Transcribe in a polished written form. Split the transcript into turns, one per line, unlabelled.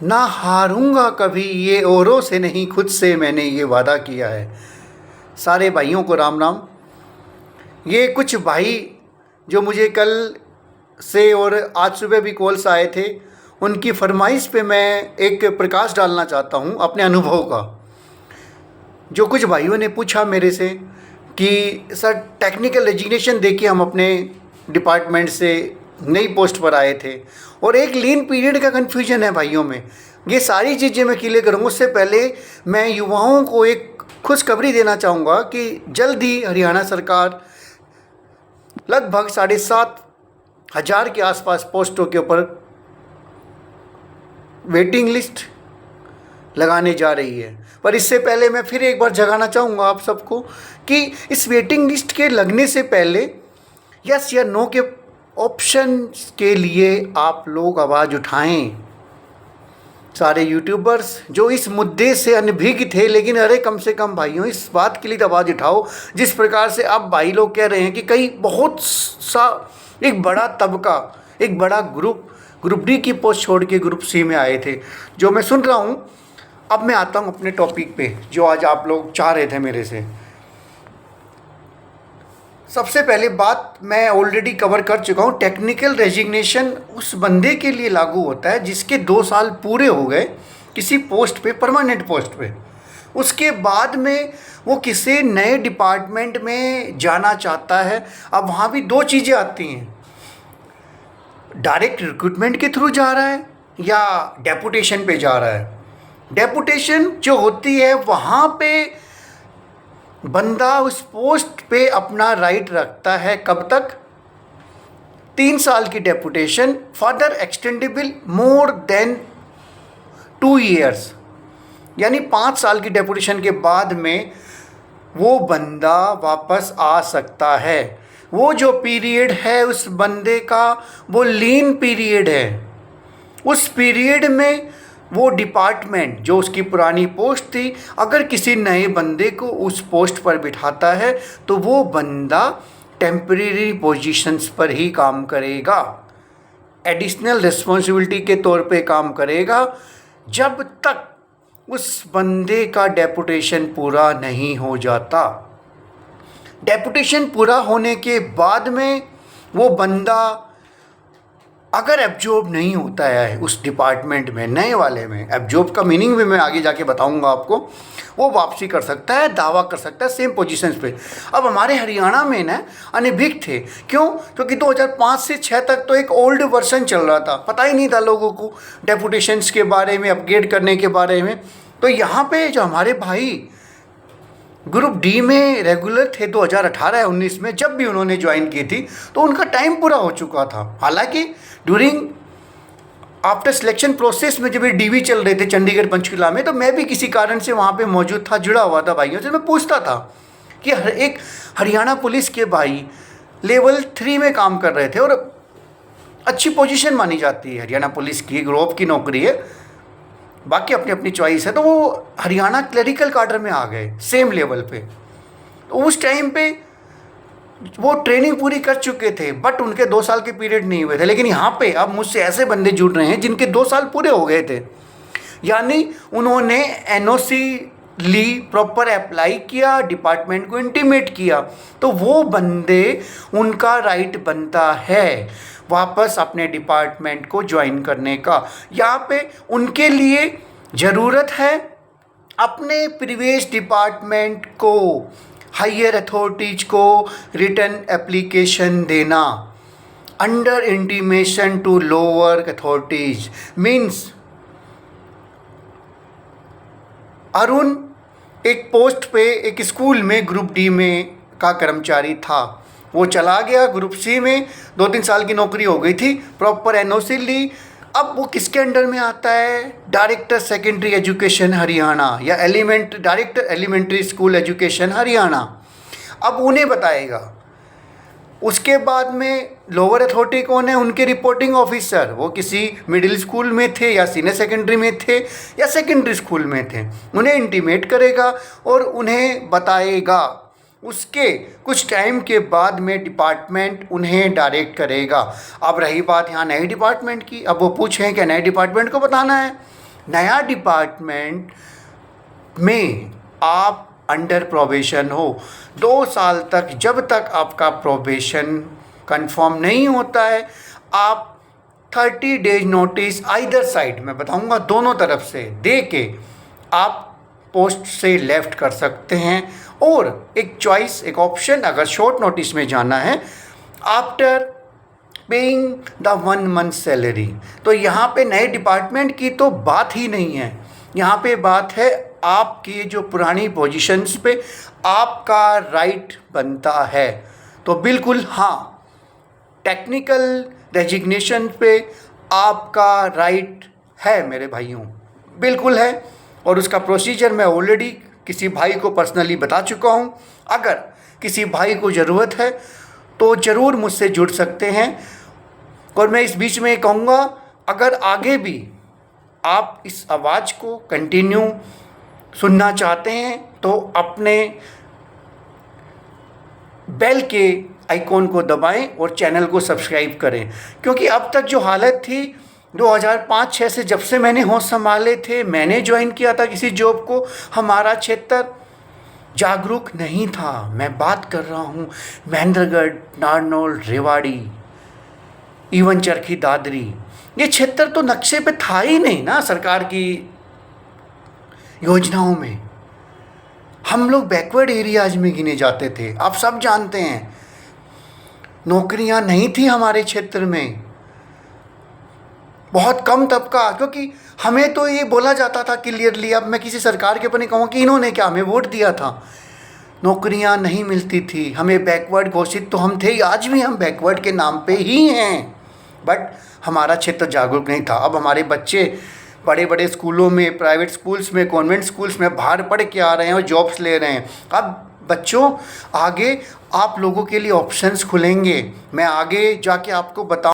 ना हारूंगा कभी, ये औरों से नहीं खुद से मैंने ये वादा किया है। सारे भाइयों को राम राम। ये कुछ भाई जो मुझे कल से और आज सुबह भी कॉल्स आए थे, उनकी फरमाइश पे मैं एक प्रकाश डालना चाहता हूँ अपने अनुभव का। जो कुछ भाइयों ने पूछा मेरे से कि सर टेक्निकल रेजिग्नेशन देके हम अपने डिपार्टमेंट से नई पोस्ट पर आए थे और एक लीन पीरियड का कन्फ्यूजन है भाइयों में। ये सारी चीज़ें मैं क्लियर करूँगा। उससे पहले मैं युवाओं को एक खुशखबरी देना चाहूँगा कि जल्द ही हरियाणा सरकार लगभग 7,500 के आसपास पोस्टों के ऊपर वेटिंग लिस्ट लगाने जा रही है। पर इससे पहले मैं फिर एक बार जगाना चाहूँगा आप सबको कि इस वेटिंग लिस्ट के लगने से पहले यस या नो के ऑप्शन के लिए आप लोग आवाज़ उठाएं। सारे यूट्यूबर्स जो इस मुद्दे से अनभिज्ञ थे, लेकिन अरे कम से कम भाइयों इस बात के लिए तो आवाज़ उठाओ। जिस प्रकार से अब भाई लोग कह रहे हैं कि कई बहुत सा एक बड़ा तबका, एक बड़ा ग्रुप डी की पोस्ट छोड़ के ग्रुप सी में आए थे, जो मैं सुन रहा हूँ। अब मैं आता हूँ अपने टॉपिक पे जो आज आप लोग चाह रहे थे मेरे से। सबसे पहले बात मैं ऑलरेडी कवर कर चुका हूँ। टेक्निकल रेजिग्नेशन उस बंदे के लिए लागू होता है जिसके 2 साल पूरे हो गए किसी पोस्ट पे, परमानेंट पोस्ट पे। उसके बाद में वो किसी नए डिपार्टमेंट में जाना चाहता है। अब वहाँ भी 2 चीज़ें आती हैं, डायरेक्ट रिक्रूटमेंट के थ्रू जा रहा है या डेपुटेशन पे जा रहा है। डेपुटेशन जो होती है वहाँ पे बंदा उस पोस्ट पे अपना राइट रखता है। कब तक? 3 साल की deputation, further extendable more than 2 years, यानी 5 साल की डेपुटेशन के बाद में वो बंदा वापस आ सकता है। वो जो पीरियड है उस बंदे का वो लीन पीरियड है। उस पीरियड में वो डिपार्टमेंट जो उसकी पुरानी पोस्ट थी, अगर किसी नए बंदे को उस पोस्ट पर बिठाता है तो वो बंदा टेम्परेरी पोजीशंस पर ही काम करेगा, एडिशनल रिस्पॉन्सिबिलिटी के तौर पे काम करेगा, जब तक उस बंदे का डेपुटेशन पूरा नहीं हो जाता। डेपुटेशन पूरा होने के बाद में वो बंदा अगर एब्जॉर्ब नहीं होता है उस डिपार्टमेंट में, नए वाले में, एब्जॉर्ब का मीनिंग भी मैं आगे जाके बताऊंगा आपको, वो वापसी कर सकता है, दावा कर सकता है सेम पोजीशंस पे। अब हमारे हरियाणा में ना अनभिज्ञ थे। क्यों? क्योंकि 2005 से 6 तक तो एक ओल्ड वर्जन चल रहा था, पता ही नहीं था लोगों को डेपुटेशंस के बारे में, अपग्रेड करने के बारे में। तो यहाँ पे जो हमारे भाई ग्रुप डी में रेगुलर थे 2018-19 में, जब भी उन्होंने ज्वाइन की थी तो उनका टाइम पूरा हो चुका था। हालांकि ड्यूरिंग आफ्टर सिलेक्शन प्रोसेस में जब ये डीवी चल रहे थे चंडीगढ़ पंचकुला में, तो मैं भी किसी कारण से वहाँ पे मौजूद था, जुड़ा हुआ था भाइयों से। मैं पूछता था कि एक हरियाणा पुलिस के भाई लेवल 3 में काम कर रहे थे और अच्छी पोजीशन मानी जाती है हरियाणा पुलिस की, ग्रुप की नौकरी है, बाकी अपनी अपनी चॉइस है। तो वो हरियाणा क्लरिकल कार्डर में आ गए सेम लेवल पे। तो उस टाइम पे वो ट्रेनिंग पूरी कर चुके थे, बट उनके 2 साल के पीरियड नहीं हुए थे। लेकिन यहाँ पे अब मुझसे ऐसे बंदे जुड़ रहे हैं जिनके 2 साल पूरे हो गए थे, यानी उन्होंने एनओसी ली, प्रॉपर अप्लाई किया, डिपार्टमेंट को इंटीमेट किया, तो वो बंदे, उनका राइट बनता है वापस अपने डिपार्टमेंट को ज्वाइन करने का। यहाँ पे उनके लिए ज़रूरत है अपने प्रीवियस डिपार्टमेंट को, हायर अथॉरिटीज को रिटर्न एप्लीकेशन देना under intimation to lower authorities. Means Arun एक पोस्ट पे एक स्कूल में ग्रुप डी में का कर्मचारी था, वो चला गया ग्रुप सी में, 2-3 साल की नौकरी हो गई थी, प्रॉपर एनओसी ली। अब वो किसके अंडर में आता है? डायरेक्टर सेकेंडरी एजुकेशन हरियाणा या director elementary school education Haryana. अब उन्हें बताएगा। उसके बाद में लोअर अथॉरिटी कौन है? उनके रिपोर्टिंग ऑफिसर, वो किसी मिडिल स्कूल में थे या सीनियर सेकेंडरी में थे या सेकेंडरी स्कूल में थे, उन्हें इंटीमेट करेगा और उन्हें बताएगा। उसके कुछ टाइम के बाद में डिपार्टमेंट उन्हें डायरेक्ट करेगा। अब रही बात यहाँ नए डिपार्टमेंट की, अब वो पूछें कि नए डिपार्टमेंट को बताना है नया डिपार्टमेंट में आप अंडर प्रोबेशन हो 2 साल तक, जब तक आपका प्रोबेशन कंफर्म नहीं होता है, आप 30 डेज नोटिस आइदर साइड, मैं बताऊंगा दोनों तरफ से, दे के आप पोस्ट से लेफ्ट कर सकते हैं। और एक चॉइस, एक ऑप्शन, अगर शॉर्ट नोटिस में जाना है, after paying the 1 month salary. तो यहाँ पे नए डिपार्टमेंट की तो बात ही नहीं है, यहाँ पे बात है आपकी जो पुरानी पोजीशंस पे आपका राइट बनता है। तो बिल्कुल हाँ, टेक्निकल रेजिग्नेशन पे आपका राइट है मेरे भाइयों, बिल्कुल है। और उसका प्रोसीजर मैं ऑलरेडी किसी भाई को पर्सनली बता चुका हूँ। अगर किसी भाई को ज़रूरत है तो ज़रूर मुझसे जुड़ सकते हैं। और मैं इस बीच में कहूँगा, अगर आगे भी आप इस आवाज़ को कंटिन्यू सुनना चाहते हैं तो अपने बेल के आइकॉन को दबाएं और चैनल को सब्सक्राइब करें, क्योंकि अब तक जो हालत थी 2005-06 से, जब से मैंने होश संभाले थे, मैंने ज्वाइन किया था किसी जॉब को, हमारा क्षेत्र जागरूक नहीं था। मैं बात कर रहा हूँ महेंद्रगढ़, नारनौल, रेवाड़ी, इवन चरखी दादरी, ये क्षेत्र तो नक्शे पे था ही नहीं ना सरकार की योजनाओं में। हम लोग बैकवर्ड एरियाज में गिने जाते थे, आप सब जानते हैं। नौकरियां नहीं थी हमारे क्षेत्र में, बहुत कम तबका, क्योंकि हमें तो ये बोला जाता था क्लियरली, अब मैं किसी सरकार के ऊपर नहीं कहूँगा कि इन्होंने क्या हमें वोट दिया था, नौकरियां नहीं मिलती थी, हमें बैकवर्ड घोषित तो हम थे ही, आज भी हम बैकवर्ड के नाम पे ही हैं, बट हमारा क्षेत्र जागरूक नहीं था। अब हमारे बच्चे बड़े बड़े स्कूलों में, प्राइवेट स्कूल्स में, कॉन्वेंट स्कूल्स में बाहर पढ़ के आ रहे हैं और जॉब्स ले रहे हैं। अब बच्चों, आगे आप लोगों के लिए ऑप्शंस खुलेंगे, मैं आगे जाके आपको बताऊँ।